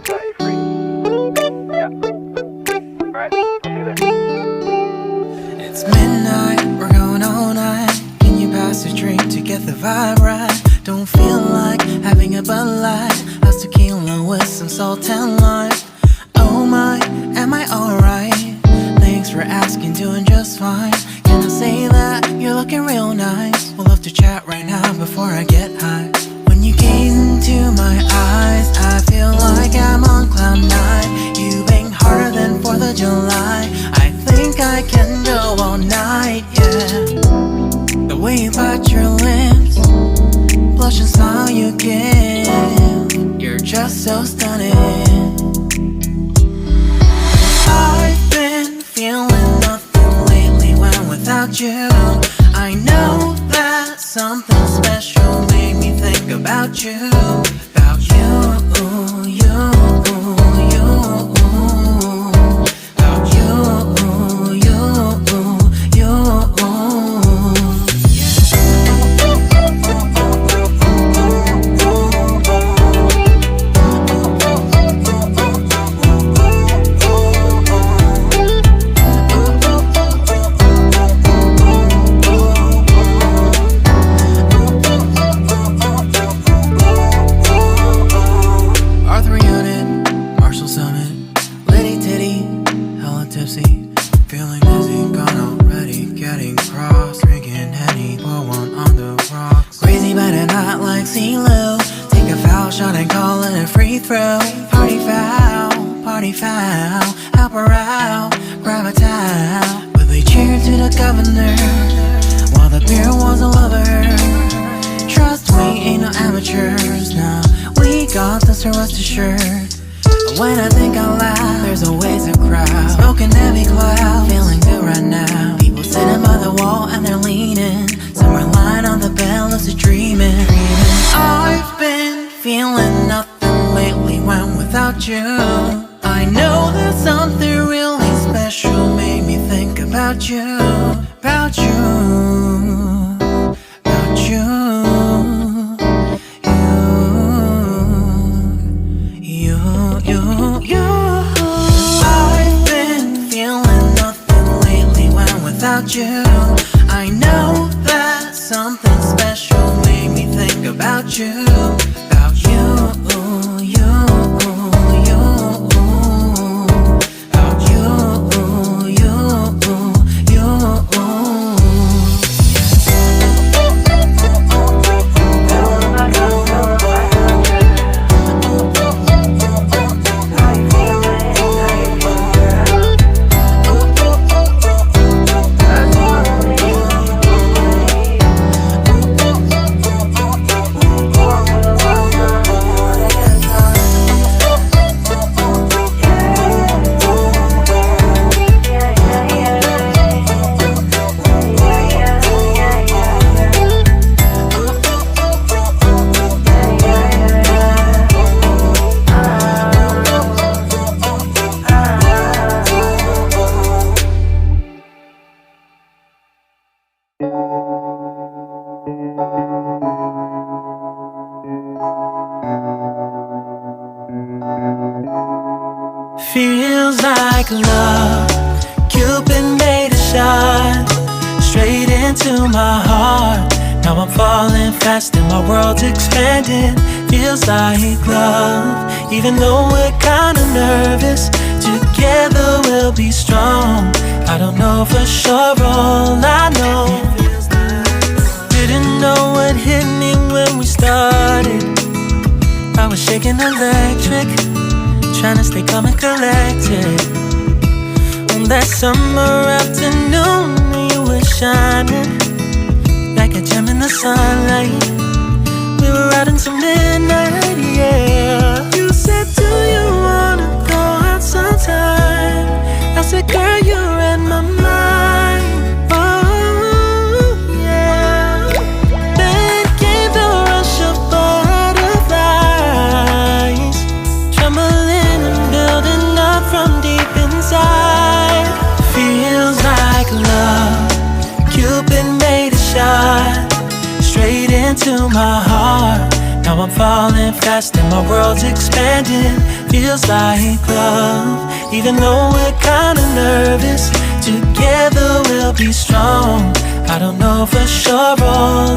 set you free. Yeah. Alright, let's do this. It's midnight, we're going all night. Can you pass a drink to get the vibe right? Don't feel like having a Bud Light. How's tequila with some salt and lime? Oh my, am I alright? Thanks for asking, doing just fine. Can I say that you're looking real nice? We'll love to chat right now before I get high. When you gaze into my eyes, I feel like I'm on cloud nine. You bang harder than 4th of July. I think I can go all night, yeah. The way you bite your lips, blush and smile you give, you're just so stunning. I've been feeling nothing lately when without you. I know that something special made me think about you. About you, you, you. About you, you, you. Feeling dizzy, gone already, getting cross. Drinking Henny, pour one on the rocks. Crazy but not like CeeLo. Take a foul shot and call it a free throw. Party foul, help her out, grab a towel. But they cheered to the governor, while the beer was a lover. Trust me, ain't no amateurs, now we got this, so rest assured. When I think out loud, there's always a crowd. Smoking heavy cloud, feeling good right now. People sitting by the wall and they're leaning. Some are lying on the bed, lucid dreaming. I've been feeling nothing lately when without you. I know that something really special made me think about you. About you, about you. I've been feeling nothing lately when without you. I know that something special made me think about you. About you, you, you. About you, you, you. Feels like love, Cupid made a shot straight into my heart. Now I'm falling fast and my world's expanding. Feels like love, even though we're kinda nervous. Together we'll be strong. I don't know for sure, all I know. Didn't know what hit me when we started. I was shaking electric, trying to stay calm and collected. On that summer afternoon, you were shining like a gem in the sunlight. We were out until midnight, yeah. You said, do you wanna go out sometime? I said, girl, you read my mind. Oh, yeah. Then came the rush of butterflies, trembling and building up from deep inside. Feels like love, Cupid made a shot straight into my heart. Now I'm falling fast and my world's expanding. Feels like love, even though we're kinda nervous. Together we'll be strong. I don't know for sure, all